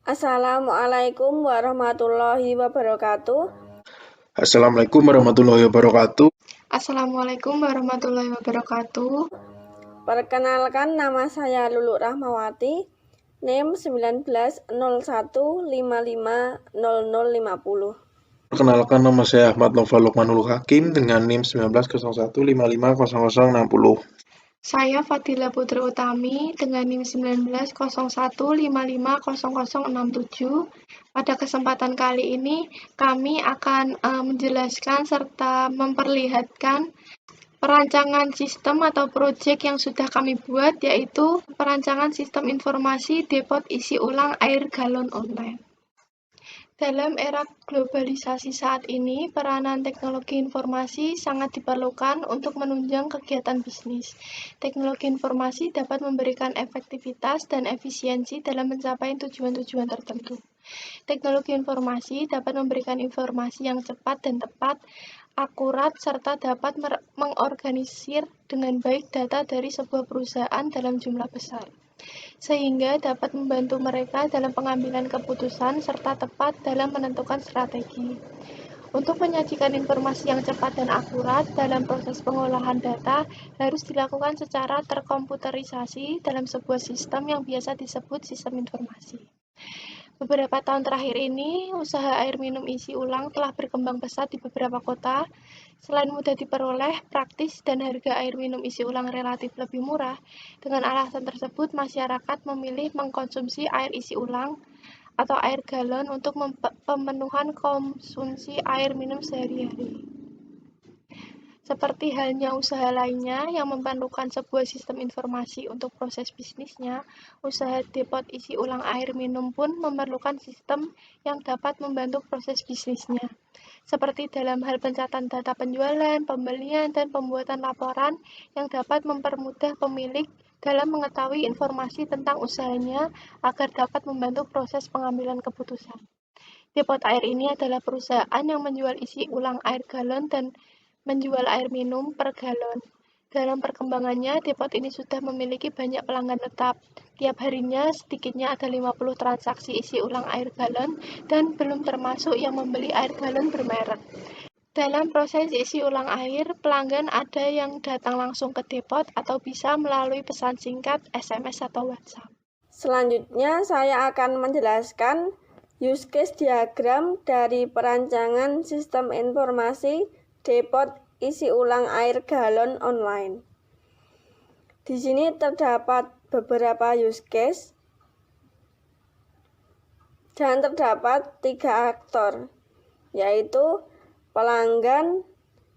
Assalamualaikum warahmatullahi wabarakatuh. Assalamualaikum warahmatullahi wabarakatuh. Assalamualaikum warahmatullahi wabarakatuh. Perkenalkan, nama saya Lulu Rahmawati, NIM 1901550050. Perkenalkan, nama saya Ahmad Noval Lukmanul Hakim dengan NIM 1901550060. Saya Fadila Putri Utami dengan NIM 1901550067. Pada kesempatan kali ini kami akan menjelaskan serta memperlihatkan perancangan sistem atau proyek yang sudah kami buat, yaitu perancangan sistem informasi depot isi ulang air galon online. Dalam era globalisasi saat ini, peranan teknologi informasi sangat diperlukan untuk menunjang kegiatan bisnis. Teknologi informasi dapat memberikan efektivitas dan efisiensi dalam mencapai tujuan-tujuan tertentu. Teknologi informasi dapat memberikan informasi yang cepat dan tepat, akurat, serta dapat mengorganisir dengan baik data dari sebuah perusahaan dalam jumlah besar, sehingga dapat membantu mereka dalam pengambilan keputusan serta tepat dalam menentukan strategi. Untuk menyajikan informasi yang cepat dan akurat dalam proses pengolahan data harus dilakukan secara terkomputerisasi dalam sebuah sistem yang biasa disebut sistem informasi. Beberapa tahun terakhir ini, usaha air minum isi ulang telah berkembang pesat di beberapa kota. Selain mudah diperoleh, praktis, dan harga air minum isi ulang relatif lebih murah, dengan alasan tersebut masyarakat memilih mengkonsumsi air isi ulang atau air galon untuk pemenuhan konsumsi air minum sehari-hari. Seperti halnya usaha lainnya yang memerlukan sebuah sistem informasi untuk proses bisnisnya, usaha depot isi ulang air minum pun memerlukan sistem yang dapat membantu proses bisnisnya, seperti dalam hal pencatatan data penjualan, pembelian, dan pembuatan laporan yang dapat mempermudah pemilik dalam mengetahui informasi tentang usahanya agar dapat membantu proses pengambilan keputusan. Depot air ini adalah perusahaan yang menjual isi ulang air galon dan menjual air minum per galon. Dalam perkembangannya, depot ini sudah memiliki banyak pelanggan tetap. Tiap harinya sedikitnya ada 50 transaksi isi ulang air galon dan belum termasuk yang membeli air galon bermerek. Dalam proses isi ulang air, pelanggan ada yang datang langsung ke depot atau bisa melalui pesan singkat, SMS, atau WhatsApp. Selanjutnya, saya akan menjelaskan use case diagram dari perancangan sistem informasi depot isi ulang air galon online. Di sini terdapat beberapa use case dan terdapat 3 aktor, yaitu pelanggan,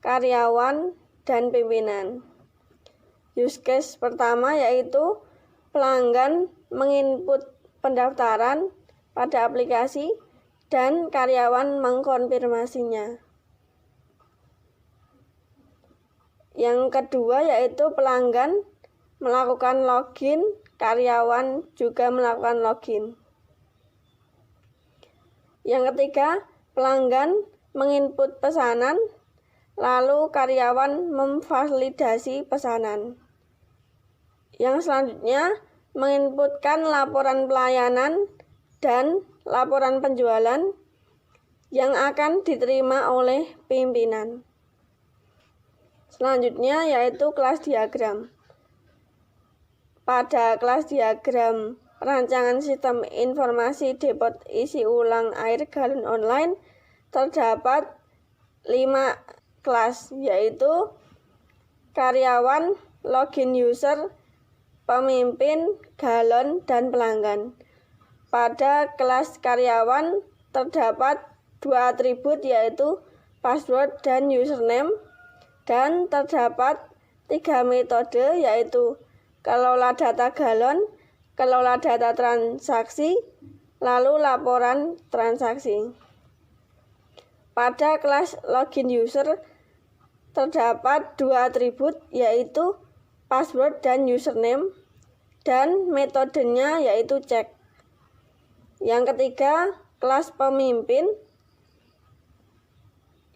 karyawan, dan pimpinan. Use case pertama yaitu pelanggan menginput pendaftaran pada aplikasi dan karyawan mengkonfirmasinya. Yang kedua yaitu pelanggan melakukan login, karyawan juga melakukan login. Yang ketiga, pelanggan menginput pesanan, lalu karyawan memvalidasi pesanan. Yang selanjutnya, menginputkan laporan pelayanan dan laporan penjualan yang akan diterima oleh pimpinan. Selanjutnya yaitu kelas diagram. Pada kelas diagram perancangan sistem informasi depot isi ulang air galon online terdapat 5 kelas, yaitu karyawan, login user, pemimpin, galon, dan pelanggan. Pada kelas karyawan terdapat 2 atribut, yaitu password dan username, dan terdapat 3 metode, yaitu kelola data galon, kelola data transaksi, lalu laporan transaksi. Pada kelas login user terdapat 2 atribut, yaitu password dan username, dan metodenya yaitu cek. Yang ketiga, kelas pemimpin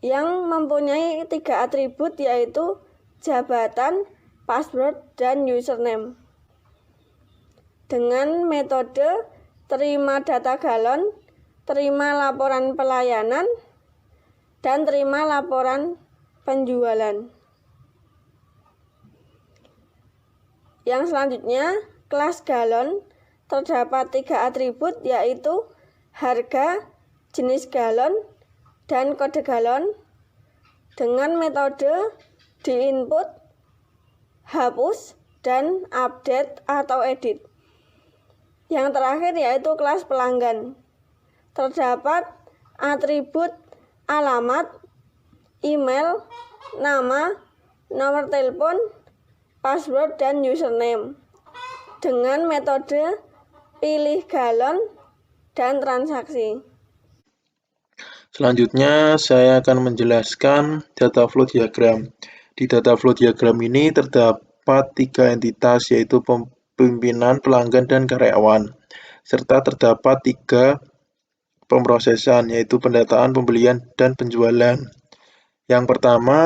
yang mempunyai 3 atribut, yaitu jabatan, password, dan username. Dengan metode terima data galon, terima laporan pelayanan, dan terima laporan penjualan. Yang selanjutnya, kelas galon terdapat 3 atribut, yaitu harga, jenis galon, dan kode galon. Dengan metode di-input, hapus, dan update atau edit. Yang terakhir yaitu kelas pelanggan. Terdapat atribut alamat, email, nama, nomor telepon, password, dan username. Dengan metode pilih galon dan transaksi. Selanjutnya, saya akan menjelaskan data flow diagram. Di data flow diagram ini terdapat 3 entitas, yaitu pimpinan, pelanggan, dan karyawan. Serta terdapat 3 pemrosesan, yaitu pendataan, pembelian, dan penjualan. Yang pertama,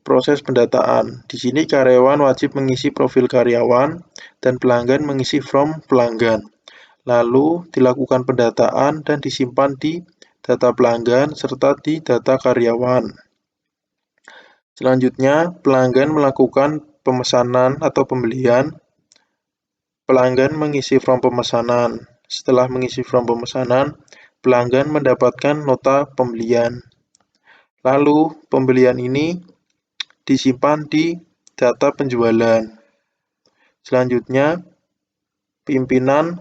proses pendataan. Di sini karyawan wajib mengisi profil karyawan, dan pelanggan mengisi form pelanggan. Lalu dilakukan pendataan dan disimpan di data pelanggan serta di data karyawan. Selanjutnya, pelanggan melakukan pemesanan atau pembelian. Pelanggan mengisi form pemesanan. Setelah mengisi form pemesanan, pelanggan mendapatkan nota pembelian. Lalu, pembelian ini disimpan di data penjualan. Selanjutnya, pimpinan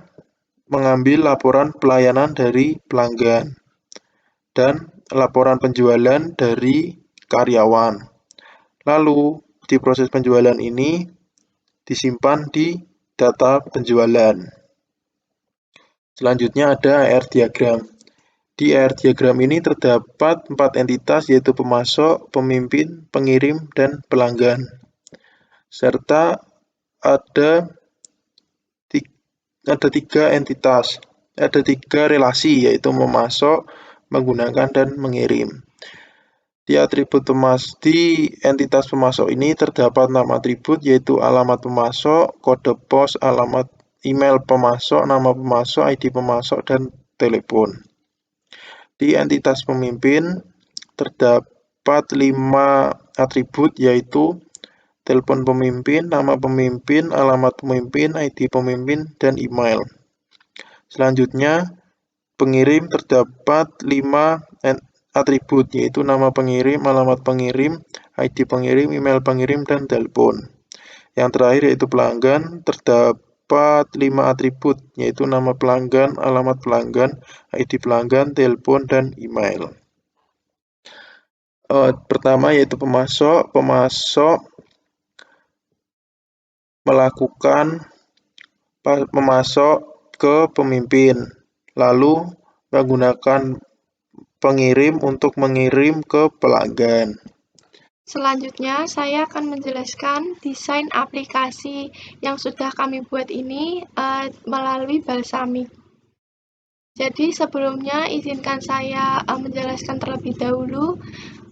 mengambil laporan pelayanan dari pelanggan dan laporan penjualan dari karyawan. Lalu, di proses penjualan ini disimpan di data penjualan. Selanjutnya ada AR diagram. Di AR diagram ini terdapat 4 entitas, yaitu pemasok, pemimpin, pengirim, dan pelanggan. Serta ada 3 entitas, ada 3 relasi, yaitu memasok, menggunakan, dan mengirim. Di entitas pemasok ini terdapat 6 atribut, yaitu alamat pemasok, kode pos, alamat email pemasok, nama pemasok, ID pemasok, dan telepon. Di entitas pemimpin terdapat 5 atribut, yaitu telepon pemimpin, nama pemimpin, alamat pemimpin, ID pemimpin, dan email. Selanjutnya, pengirim terdapat 5 atribut, yaitu nama pengirim, alamat pengirim, ID pengirim, email pengirim, dan telepon. Yang terakhir yaitu pelanggan, terdapat 5 atribut, yaitu nama pelanggan, alamat pelanggan, ID pelanggan, telepon, dan email. Pertama yaitu pemasok. Pemasok melakukan memasok ke pemimpin, lalu menggunakan pengirim untuk mengirim ke pelanggan. Selanjutnya, saya akan menjelaskan desain aplikasi yang sudah kami buat ini melalui Balsamiq. Jadi sebelumnya izinkan saya menjelaskan terlebih dahulu.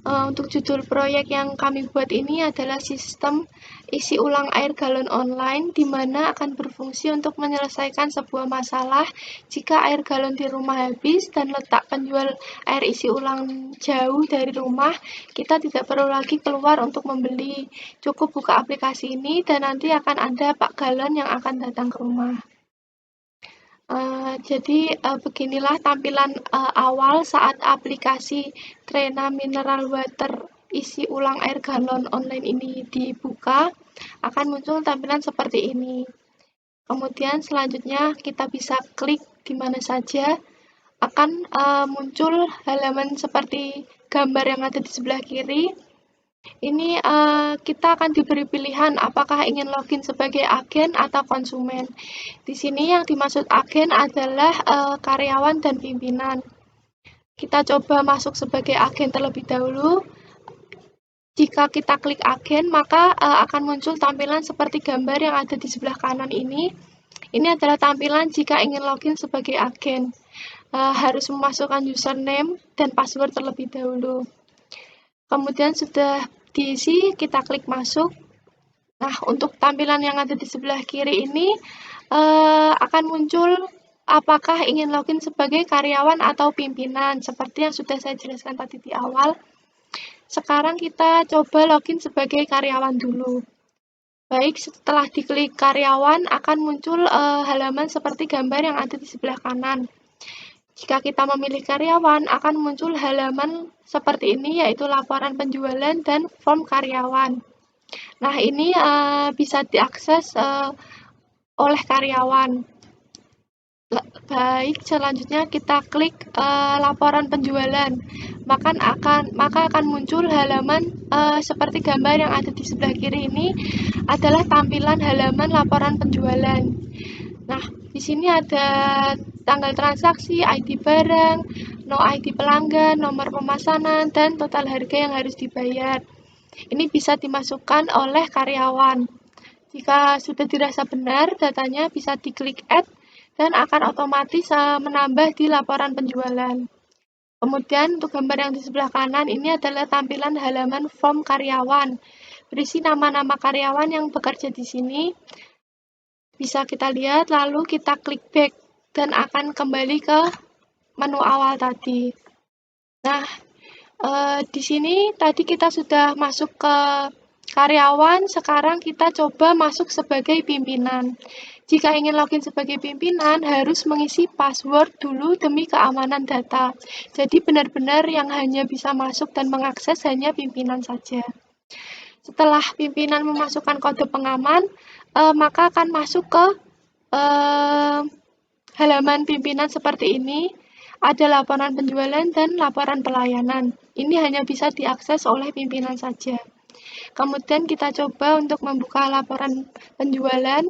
Untuk judul proyek yang kami buat ini adalah sistem isi ulang air galon online, di mana akan berfungsi untuk menyelesaikan sebuah masalah jika air galon di rumah habis dan letak penjual air isi ulang jauh dari rumah. Kita tidak perlu lagi keluar untuk membeli, cukup buka aplikasi ini dan nanti akan ada pak galon yang akan datang ke rumah. Jadi beginilah tampilan awal saat aplikasi Trena Mineral Water isi ulang air galon online ini dibuka, akan muncul tampilan seperti ini. Kemudian selanjutnya kita bisa klik di mana saja, akan muncul halaman seperti gambar yang ada di sebelah kiri. Ini kita akan diberi pilihan apakah ingin login sebagai agen atau konsumen. Di sini yang dimaksud agen adalah karyawan dan pimpinan. Kita coba masuk sebagai agen terlebih dahulu. Jika kita klik agen, maka akan muncul tampilan seperti gambar yang ada di sebelah kanan ini. Ini adalah tampilan jika ingin login sebagai agen. Harus memasukkan username dan password terlebih dahulu. Kemudian sudah diisi, kita klik masuk. Nah, untuk tampilan yang ada di sebelah kiri ini akan muncul apakah ingin login sebagai karyawan atau pimpinan, seperti yang sudah saya jelaskan tadi di awal. Sekarang kita coba login sebagai karyawan dulu. Baik, setelah diklik karyawan akan muncul halaman seperti gambar yang ada di sebelah kanan. Jika kita memilih karyawan akan muncul halaman seperti ini, yaitu laporan penjualan dan form karyawan. Nah, ini bisa diakses oleh karyawan. Baik, selanjutnya kita klik laporan penjualan. Maka akan muncul halaman seperti gambar yang ada di sebelah kiri ini adalah tampilan halaman laporan penjualan. Nah, di sini ada tanggal transaksi, ID barang, no ID pelanggan, nomor pemesanan, dan total harga yang harus dibayar. Ini bisa dimasukkan oleh karyawan. Jika sudah dirasa benar, datanya bisa diklik Add dan akan otomatis menambah di laporan penjualan. Kemudian untuk gambar yang di sebelah kanan ini adalah tampilan halaman form karyawan. Berisi nama-nama karyawan yang bekerja di sini. Bisa kita lihat, lalu kita klik back dan akan kembali ke menu awal tadi. Nah, di sini tadi kita sudah masuk ke karyawan, sekarang kita coba masuk sebagai pimpinan. Jika ingin login sebagai pimpinan, harus mengisi password dulu demi keamanan data. Jadi benar-benar yang hanya bisa masuk dan mengakses hanya pimpinan saja. Setelah pimpinan memasukkan kode pengaman, maka akan masuk ke halaman pimpinan seperti ini. Ada laporan penjualan dan laporan pelayanan. Ini hanya bisa diakses oleh pimpinan saja. Kemudian kita coba untuk membuka laporan penjualan.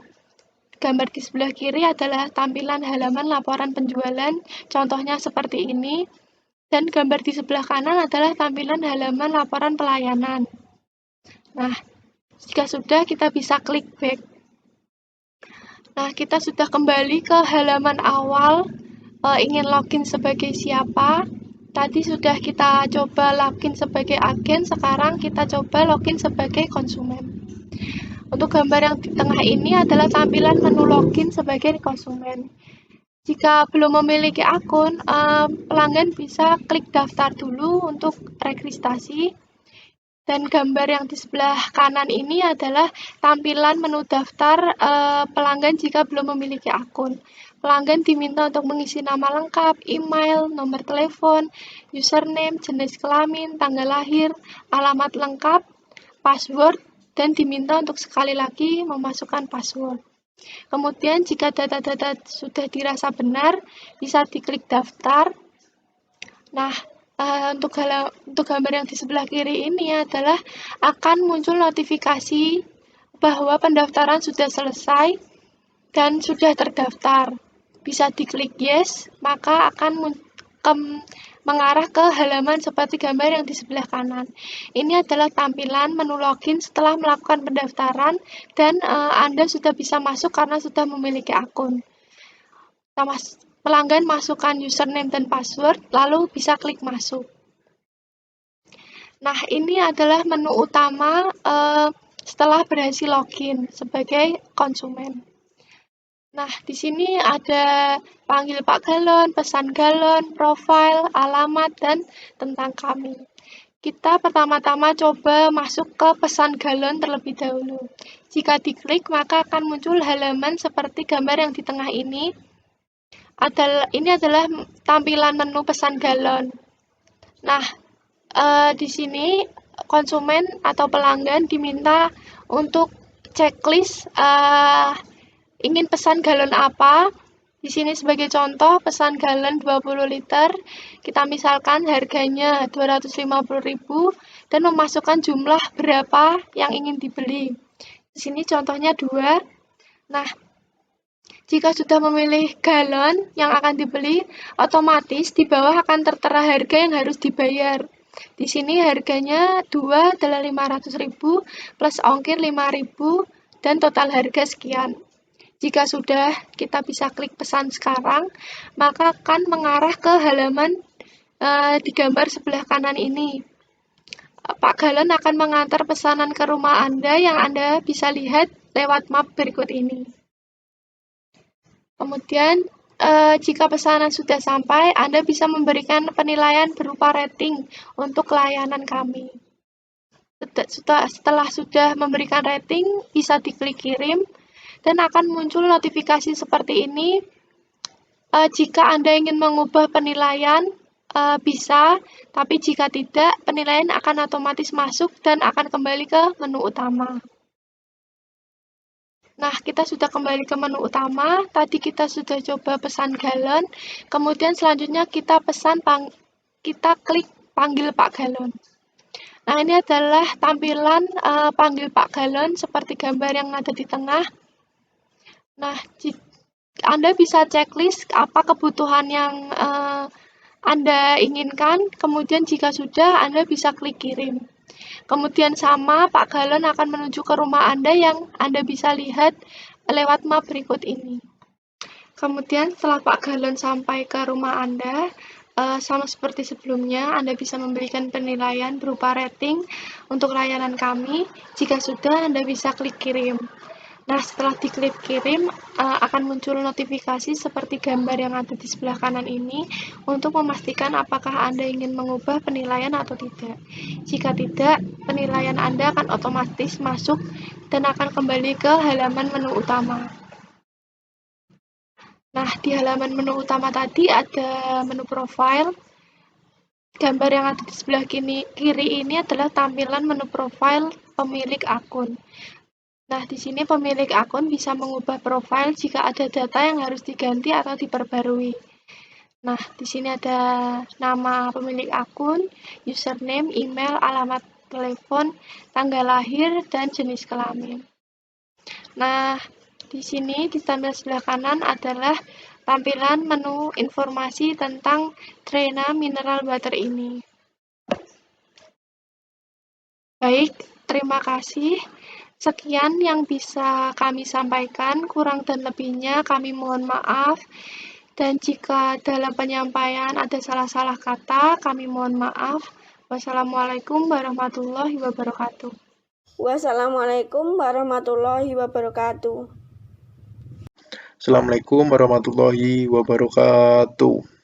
Gambar di sebelah kiri adalah tampilan halaman laporan penjualan, contohnya seperti ini. Dan gambar di sebelah kanan adalah tampilan halaman laporan pelayanan. Nah, jika sudah, kita bisa klik back. Nah, kita sudah kembali ke halaman awal, ingin login sebagai siapa. Tadi sudah kita coba login sebagai agen, sekarang kita coba login sebagai konsumen. Untuk gambar yang di tengah ini adalah tampilan menu login sebagai konsumen. Jika belum memiliki akun, pelanggan bisa klik daftar dulu untuk registrasi. Dan gambar yang di sebelah kanan ini adalah tampilan menu daftar pelanggan jika belum memiliki akun. Pelanggan diminta untuk mengisi nama lengkap, email, nomor telepon, username, jenis kelamin, tanggal lahir, alamat lengkap, password, dan diminta untuk sekali lagi memasukkan password. Kemudian jika data-data sudah dirasa benar, bisa diklik daftar. Nah, untuk gambar yang di sebelah kiri ini adalah akan muncul notifikasi bahwa pendaftaran sudah selesai dan sudah terdaftar. Bisa diklik yes, maka akan mengarah ke halaman seperti gambar yang di sebelah kanan. Ini adalah tampilan menu login setelah melakukan pendaftaran dan Anda sudah bisa masuk karena sudah memiliki akun. Pelanggan masukkan username dan password, lalu bisa klik masuk. Nah, ini adalah menu utama setelah berhasil login sebagai konsumen. Nah, di sini ada panggil Pak Galon, pesan galon, profil, alamat, dan tentang kami. Kita pertama-tama coba masuk ke pesan galon terlebih dahulu. Jika diklik, maka akan muncul halaman seperti gambar yang di tengah ini. Ini adalah tampilan menu pesan galon. Nah, di sini konsumen atau pelanggan diminta untuk checklist ingin pesan galon apa. Di sini sebagai contoh, pesan galon 20 liter, kita misalkan harganya 250.000 dan memasukkan jumlah berapa yang ingin dibeli. Di sini contohnya 2. Nah, jika sudah memilih galon yang akan dibeli, otomatis di bawah akan tertera harga yang harus dibayar. Di sini harganya 2 adalah 500.000 plus ongkir 5.000 dan total harga sekian. Jika sudah, kita bisa klik pesan sekarang, maka akan mengarah ke halaman di gambar sebelah kanan ini. Pak Galon akan mengantar pesanan ke rumah Anda yang Anda bisa lihat lewat map berikut ini. Kemudian, jika pesanan sudah sampai, Anda bisa memberikan penilaian berupa rating untuk layanan kami. Setelah sudah memberikan rating, bisa diklik kirim, dan akan muncul notifikasi seperti ini. Jika Anda ingin mengubah penilaian, bisa, tapi jika tidak, penilaian akan otomatis masuk dan akan kembali ke menu utama. Nah, kita sudah kembali ke menu utama. Tadi kita sudah coba pesan galon. Kemudian selanjutnya kita kita klik panggil Pak Galon. Nah, ini adalah tampilan panggil Pak Galon seperti gambar yang ada di tengah. Nah, Anda bisa checklist apa kebutuhan yang Anda inginkan. Kemudian jika sudah, Anda bisa klik kirim. Kemudian sama, Pak Galon akan menuju ke rumah Anda yang Anda bisa lihat lewat map berikut ini. Kemudian setelah Pak Galon sampai ke rumah Anda, sama seperti sebelumnya, Anda bisa memberikan penilaian berupa rating untuk layanan kami. Jika sudah, Anda bisa klik kirim. Nah, setelah diklik kirim, akan muncul notifikasi seperti gambar yang ada di sebelah kanan ini untuk memastikan apakah Anda ingin mengubah penilaian atau tidak. Jika tidak, penilaian Anda akan otomatis masuk dan akan kembali ke halaman menu utama. Nah, di halaman menu utama tadi ada menu profile. Gambar yang ada di sebelah kiri ini adalah tampilan menu profile pemilik akun. Nah, di sini pemilik akun bisa mengubah profil jika ada data yang harus diganti atau diperbarui. Nah, di sini ada nama pemilik akun, username, email, alamat telepon, tanggal lahir, dan jenis kelamin. Nah, di sini di tampil sebelah kanan adalah tampilan menu informasi tentang Trena Mineral Water ini. Baik, terima kasih. Sekian yang bisa kami sampaikan, kurang dan lebihnya kami mohon maaf. Dan jika dalam penyampaian ada salah-salah kata, kami mohon maaf. Wassalamualaikum warahmatullahi wabarakatuh. Wassalamualaikum warahmatullahi wabarakatuh. Assalamualaikum warahmatullahi wabarakatuh.